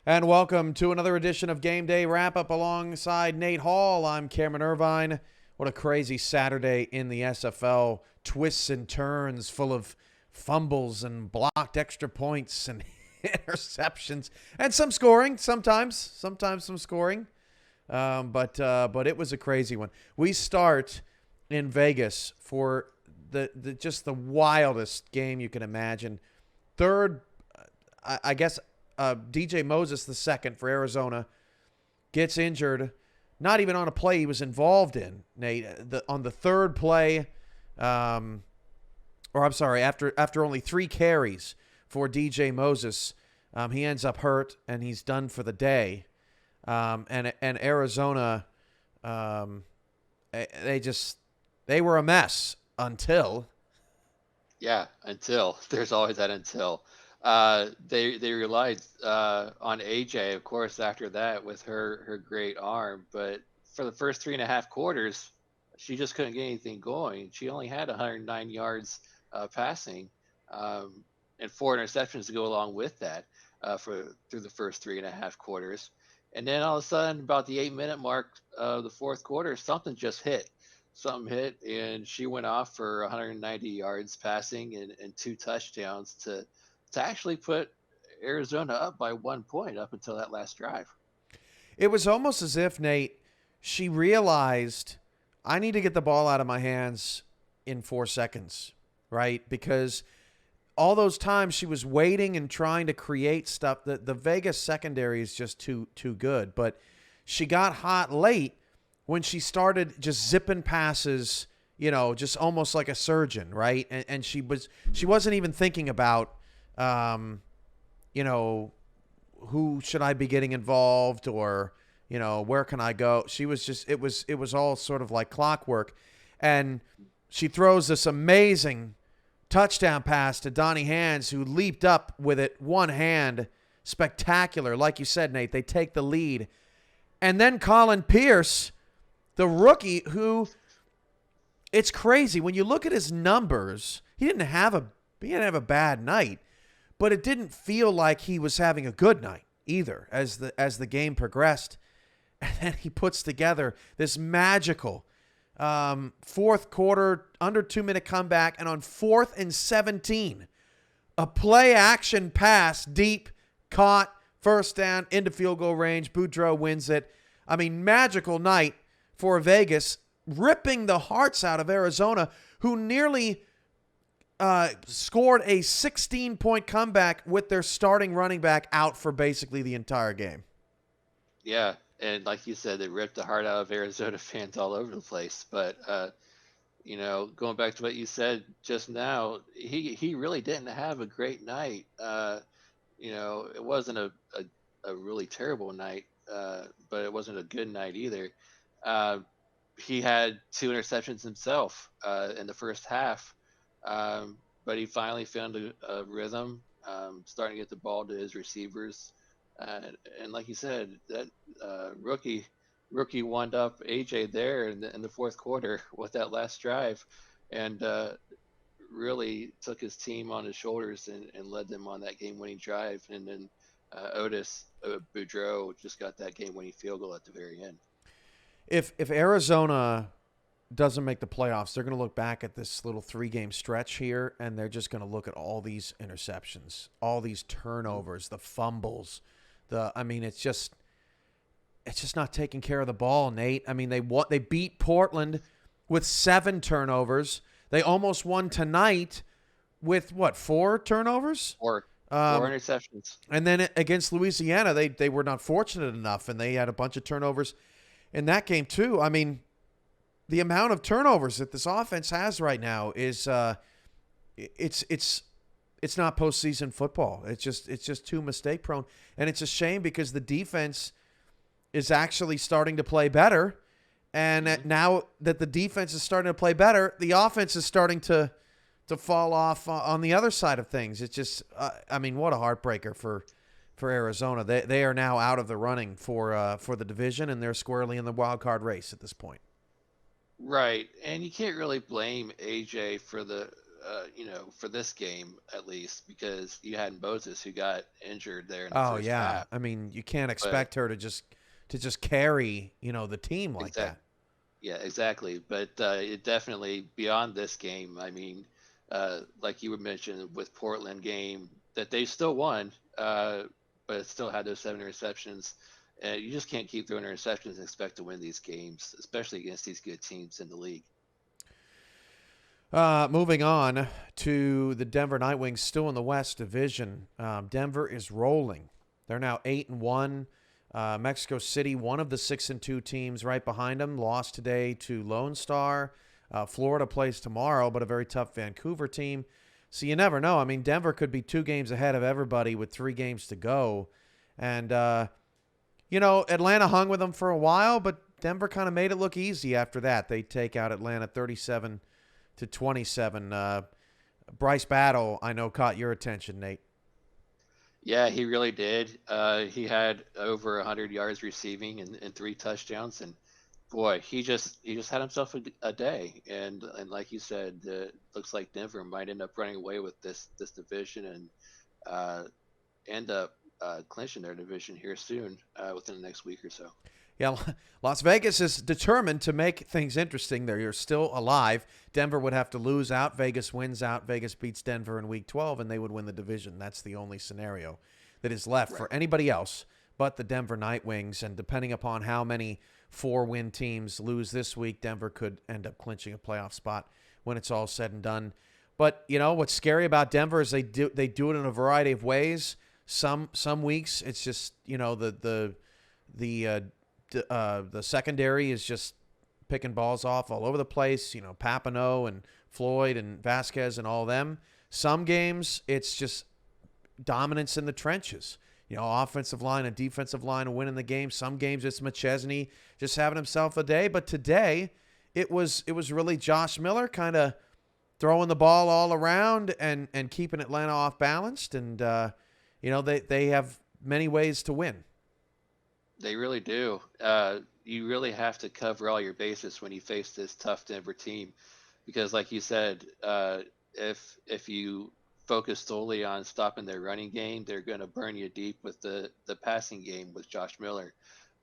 And welcome to another edition of Game Day Wrap-Up alongside Nate Hall. I'm Cameron Irvine. What a crazy Saturday in the SFL. Twists and turns full of fumbles and blocked extra points and interceptions. And some scoring, sometimes some scoring. But it was a crazy one. We start in Vegas for the just the wildest game you can imagine. Third, I guess, DJ Moses, the second for Arizona, gets injured. Not even on a play he was involved in, Nate. On the third play, after only 3 carries for DJ Moses, he ends up hurt and he's done for the day. And Arizona, they were a mess until. Yeah, until there's always that until. They relied on AJ, of course, after that with her great arm. But for the first 3.5 quarters, she just couldn't get anything going. She only had 109 yards passing, and 4 interceptions to go along with that through the first 3.5 quarters. And then all of a sudden, about the 8-minute mark of the fourth quarter, something just hit. Something hit, and she went off for 190 yards passing and 2 touchdowns to actually put Arizona up by 1 point up until that last drive. It was almost as if, Nate, she realized, I need to get the ball out of my hands in 4 seconds, right? Because all those times she was waiting and trying to create stuff. The Vegas secondary is just too good. But she got hot late when she started just zipping passes, just almost like a surgeon, right? And she wasn't even thinking about, who should I be getting involved or, where can I go? She was just, it was all sort of like clockwork. And she throws this amazing touchdown pass to Donnie Hands, who leaped up with it one hand. Spectacular. Like you said, Nate, they take the lead. And then Colin Pierce, the rookie, who, it's crazy. When you look at his numbers, he didn't have a bad night, but it didn't feel like he was having a good night either as the game progressed. And then he puts together this magical fourth quarter, under 2-minute comeback, and on 4th and 17, a play action pass, deep, caught, first down, into field goal range. Boudreaux wins it. I mean, magical night for Vegas, ripping the hearts out of Arizona, who nearly scored a 16-point comeback with their starting running back out for basically the entire game. Yeah, and like you said, they ripped the heart out of Arizona fans all over the place. But going back to what you said just now, he really didn't have a great night. It wasn't a really terrible night, but it wasn't a good night either. He had 2 interceptions himself in the first half, but he finally found a rhythm, starting to get the ball to his receivers. And like you said, that rookie wound up AJ there in the fourth quarter with that last drive, and really took his team on his shoulders and led them on that game-winning drive. And then Boudreaux just got that game-winning field goal at the very end. If Arizona doesn't make the playoffs, they're going to look back at this little 3-game stretch here, and they're just going to look at all these interceptions, all these turnovers, the fumbles. It's just not taking care of the ball, Nate. I mean, they beat Portland with 7 turnovers. They almost won tonight with 4 turnovers? 4 interceptions. And then against Louisiana, they were not fortunate enough, and they had a bunch of turnovers in that game too. I mean, the amount of turnovers that this offense has right now is it's not postseason football. It's just too mistake prone, and it's a shame because the defense is actually starting to play better, and now that the defense is starting to play better, the offense is starting to fall off on the other side of things. It's just, what a heartbreaker for Arizona. They are now out of the running for the division, and they're squarely in the wild card race at this point. Right, and you can't really blame AJ for the for this game at least, because you had Moses who got injured there in the Oh first yeah. half. I mean, you can't But expect her to just carry, the team like exact, that. yeah, exactly. But it definitely beyond this game. I mean, like you were mentioned with Portland game that they still won, but it still had those 7 interceptions. And you just can't keep throwing interceptions and expect to win these games, especially against these good teams in the league. Moving on to the Denver Nightwings, still in the West Division. Denver is rolling. They're now 8-1. Mexico City, one of the 6-2 teams, right behind them, lost today to Lone Star. Florida plays tomorrow, but a very tough Vancouver team. So you never know. I mean, Denver could be 2 games ahead of everybody with 3 games to go, and Atlanta hung with them for a while, but Denver kind of made it look easy after that. They take out Atlanta 37-27. Bryce Battle, I know, caught your attention, Nate. Yeah, he really did. He had over 100 yards receiving and 3 touchdowns, and boy, he just had himself a day. And like you said, looks like Denver might end up running away with this division and uh, end up clinching their division here soon, within the next week or so. Yeah, Las Vegas is determined to make things interesting. They're still alive. Denver would have to lose out. Vegas wins out. Vegas beats Denver in Week 12, and they would win the division. That's the only scenario that is left Right. for anybody else but the Denver Nightwings. And depending upon how many 4-win teams lose this week, Denver could end up clinching a playoff spot when it's all said and done. But what's scary about Denver is they do it in a variety of ways. Some weeks it's just the secondary is just picking balls off all over the place. Papineau and Floyd and Vasquez and all of them. Some games it's just dominance in the trenches. Offensive line and defensive line winning the game. Some games it's McChesney just having himself a day. But today it was really Josh Miller kind of throwing the ball all around and keeping Atlanta off balanced. And they have many ways to win. They really do. You really have to cover all your bases when you face this tough Denver team, because, like you said, if you focus solely on stopping their running game, they're going to burn you deep with the passing game with Josh Miller.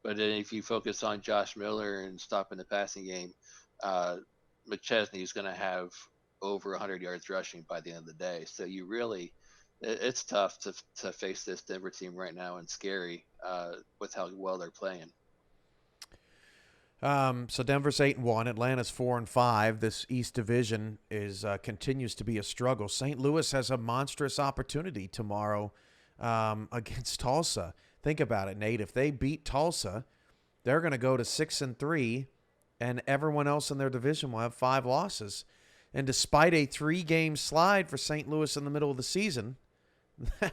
But then if you focus on Josh Miller and stopping the passing game, McChesney is going to have over 100 yards rushing by the end of the day. So it's tough to face this Denver team right now, and scary with how well they're playing. So Denver's 8-1, Atlanta's 4-5. This East Division continues to be a struggle. St. Louis has a monstrous opportunity tomorrow against Tulsa. Think about it, Nate. If they beat Tulsa, they're going to go to 6-3, and everyone else in their division will have 5 losses. And despite a 3-game slide for St. Louis in the middle of the season, they're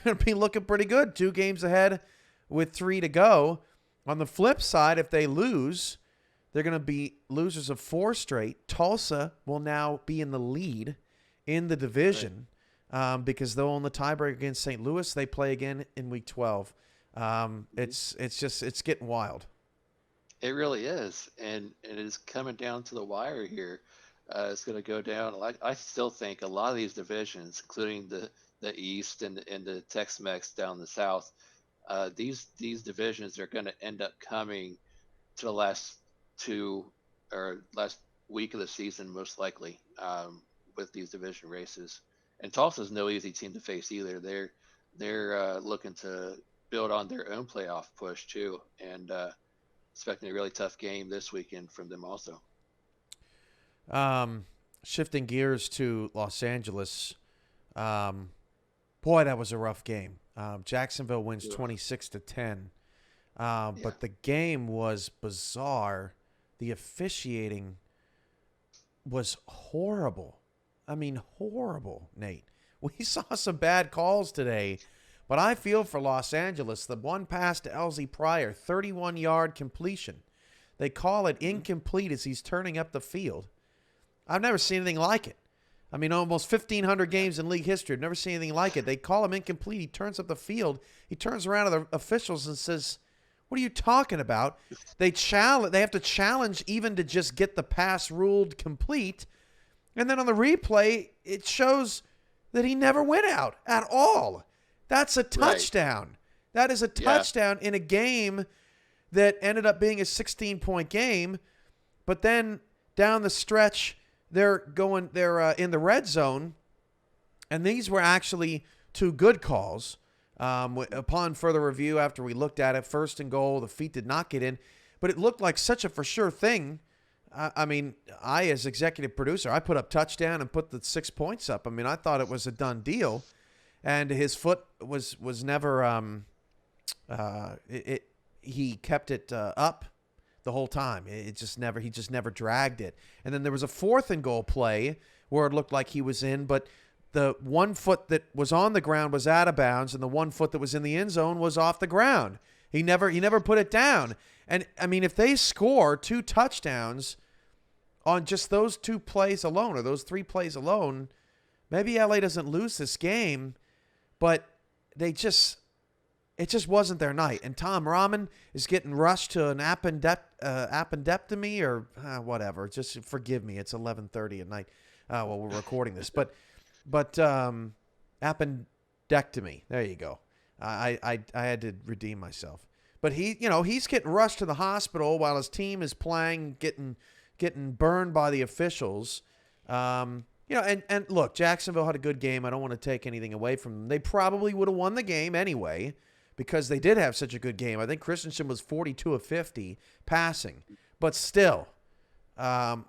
going to be looking pretty good. 2 games ahead with 3 to go. On the flip side, if they lose, they're going to be losers of 4 straight. Tulsa will now be in the lead in the division because they'll own the tiebreak against St. Louis. They play again in Week 12. It's getting wild. It really is, and it is coming down to the wire here. It's going to go down. I still think a lot of these divisions, including the East and the Tex-Mex down the South, these divisions are going to end up coming to the last week of the season, most likely, with these division races. And Tulsa's no easy team to face either. They're looking to build on their own playoff push too, and expecting a really tough game this weekend from them also. Shifting gears to Los Angeles, boy, that was a rough game. Jacksonville wins 26-10, but the game was bizarre. The officiating was horrible. I mean, horrible, Nate. We saw some bad calls today, but I feel for Los Angeles. The one pass to Elsie Pryor, 31-yard completion. They call it incomplete as he's turning up the field. I've never seen anything like it. I mean, almost 1,500 games in league history. I've never seen anything like it. They call him incomplete. He turns up the field. He turns around to the officials and says, "What are you talking about?" They have to challenge even to just get the pass ruled complete. And then on the replay, it shows that he never went out at all. That's a touchdown. Right. That is a touchdown in a game that ended up being a 16-point game. But then down the stretch, they're in the red zone. And these were actually two good calls. Upon further review, after we looked at it, 1st and goal, the feet did not get in. But it looked like such a for sure thing. I mean, as executive producer, I put up touchdown and put the 6 points up. I mean, I thought it was a done deal. And his foot was never he kept it up the whole time. He just never dragged it. And then there was a 4th and goal play where it looked like he was in, but the 1 foot that was on the ground was out of bounds, and the 1 foot that was in the end zone was off the ground. He never put it down. And I mean, if they score 2 touchdowns on just those 2 plays alone, or those 3 plays alone, maybe LA doesn't lose this game, but it just wasn't their night. And Tom Rahman is getting rushed to an appendectomy or whatever. Just forgive me. It's 11:30 at night. We're recording this, but appendectomy. There you go. I had to redeem myself. But he's getting rushed to the hospital while his team is playing, getting burned by the officials. And look, Jacksonville had a good game. I don't want to take anything away from them. They probably would have won the game anyway because they did have such a good game. I think Christensen was 42 of 50 passing. But still, my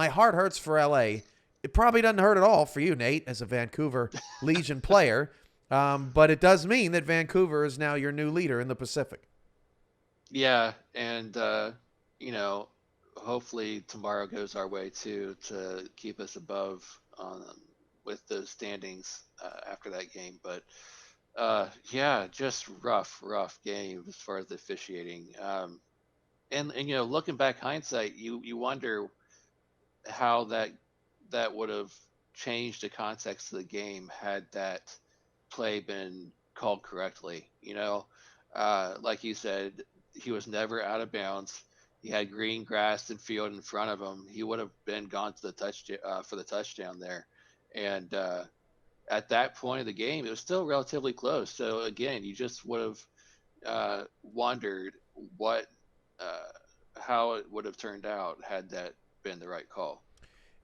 heart hurts for LA. It probably doesn't hurt at all for you, Nate, as a Vancouver Legion player. But it does mean that Vancouver is now your new leader in the Pacific. Yeah, and hopefully tomorrow goes our way too to keep us above with the standings after that game. But just rough game as far as the officiating. And looking back hindsight, you wonder how that would have changed the context of the game had that play been called correctly. Like you said, he was never out of bounds. He had green grass and field in front of him. He would have been gone to the touchdown for the touchdown there. And at that point of the game, it was still relatively close. So again, you just would have wondered how it would have turned out had that been the right call.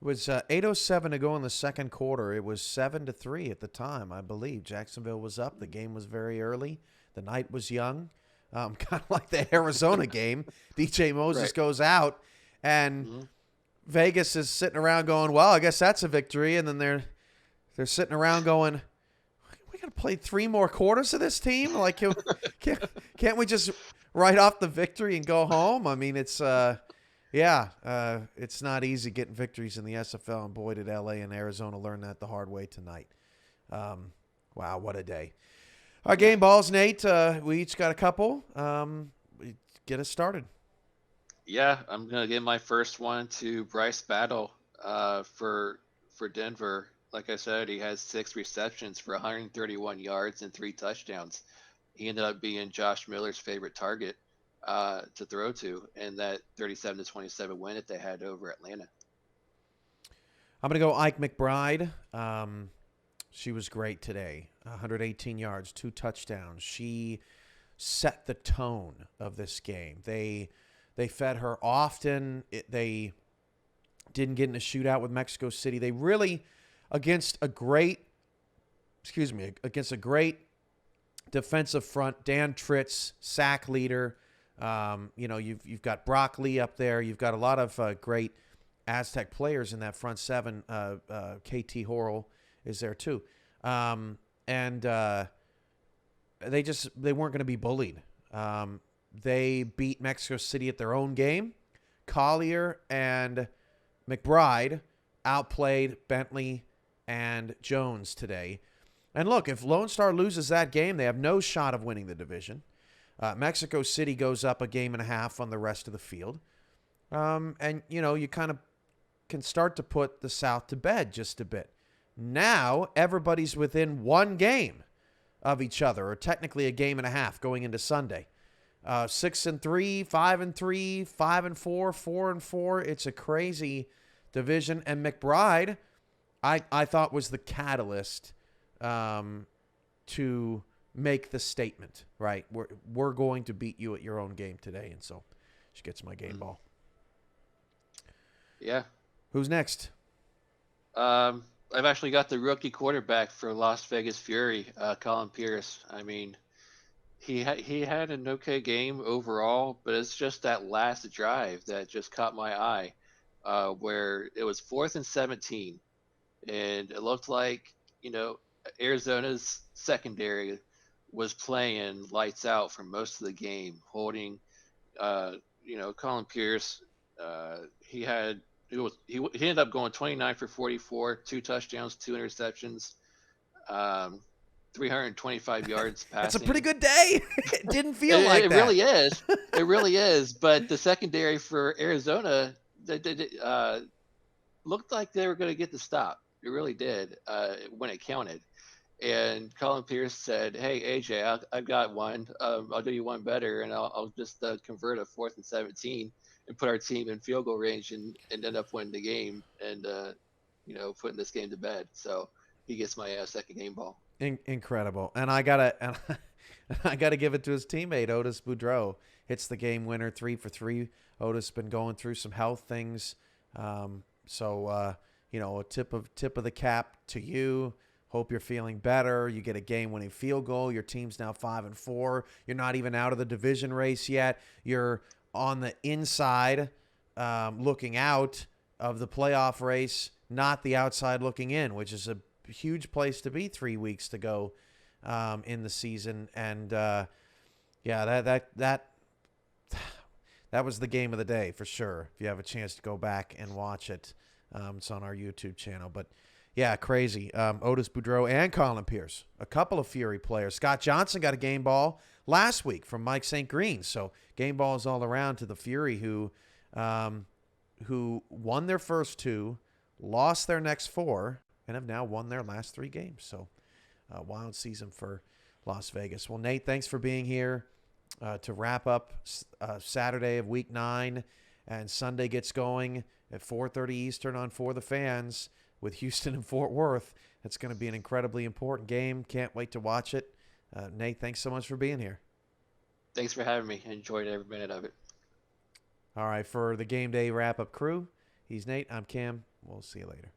It was 8:07 to go in the second quarter. It was 7-3 at the time, I believe. Jacksonville was up. The game was very early. The night was young. Kind of like the Arizona game. DJ Moses goes out, and Vegas is sitting around going, well, I guess that's a victory. And then they're sitting around going, we got to play 3 more quarters of this team? Like, can't we just write off the victory and go home? I mean, it's it's not easy getting victories in the SFL, and boy, did LA and Arizona learn that the hard way tonight. Wow, what a day. Our game balls, Nate. We each got a couple. Get us started. Yeah, I'm going to give my first one to Bryce Battle for Denver. Like I said, he has 6 receptions for 131 yards and 3 touchdowns. He ended up being Josh Miller's favorite target to throw to in that 37-27 win that they had over Atlanta. I'm going to go Ike McBride. She was great today. 118 yards, 2 touchdowns. She set the tone of this game. They fed her often. They didn't get in a shootout with Mexico City. They really, against a great defensive front, Dan Tritz, sack leader. You've got Brock Lee up there. You've got a lot of great Aztec players in that front 7. KT Horrell is there too. And they weren't going to be bullied. They beat Mexico City at their own game. Collier and McBride outplayed Bentley and Jones today. And look, if Lone Star loses that game, they have no shot of winning the division. Mexico City goes up a game and a half on the rest of the field. And, you kind of can start to put the South to bed just a bit. Now, everybody's within 1 game of each other, or technically a game and a half going into Sunday. 6-3, 5-3, 5-4, 4-4. It's a crazy division. And McBride, I thought was the catalyst to make the statement, right? We're going to beat you at your own game today. And so she gets my game ball. Yeah. Who's next? I've actually got the rookie quarterback for Las Vegas Fury, Colin Pierce. I mean, he had an okay game overall, but it's just that last drive that just caught my eye, where it was 4th and 17, and it looked like, Arizona's secondary was playing lights out for most of the game, holding, Colin Pierce. He had he ended up going 29 for 44, 2 touchdowns, 2 interceptions, 325 yards That's a passing. pretty good day. It didn't feel It, like it that. really is. It really is. But the secondary for Arizona, they looked like they were going to get the stop. It really did, when it counted. And Colin Pierce said, "Hey AJ, I've got one. I'll do you one better, and I'll just convert a 4th and 17 and put our team in field goal range and end up winning the game and putting this game to bed." So he gets my second game ball. Incredible. And I gotta give it to his teammate Otis Boudreau. Hits the game winner, 3 for 3. Otis been going through some health things, so a tip of the cap to you. Hope you're feeling better. You get a game-winning field goal. Your team's now 5-4. You're not even out of the division race yet. You're on the inside, looking out of the playoff race, not the outside looking in, which is a huge place to be 3 weeks to go in the season. And that was the game of the day for sure. If you have a chance to go back and watch it, it's on our YouTube channel. But yeah, crazy. Otis Boudreau and Colin Pierce, a couple of Fury players. Scott Johnson got a game ball last week from Mike St. Green. So game balls all around to the Fury who won their first 2, lost their next 4, and have now won their last 3 games. So wild season for Las Vegas. Well, Nate, thanks for being here to wrap up Saturday of Week 9, and Sunday gets going at 4:30 Eastern on For the Fans with Houston and Fort Worth. That's going to be an incredibly important game. Can't wait to watch it. Nate, thanks so much for being here. Thanks for having me. I enjoyed every minute of it. All right, for the Game Day Wrap-Up crew, he's Nate. I'm Cam. We'll see you later.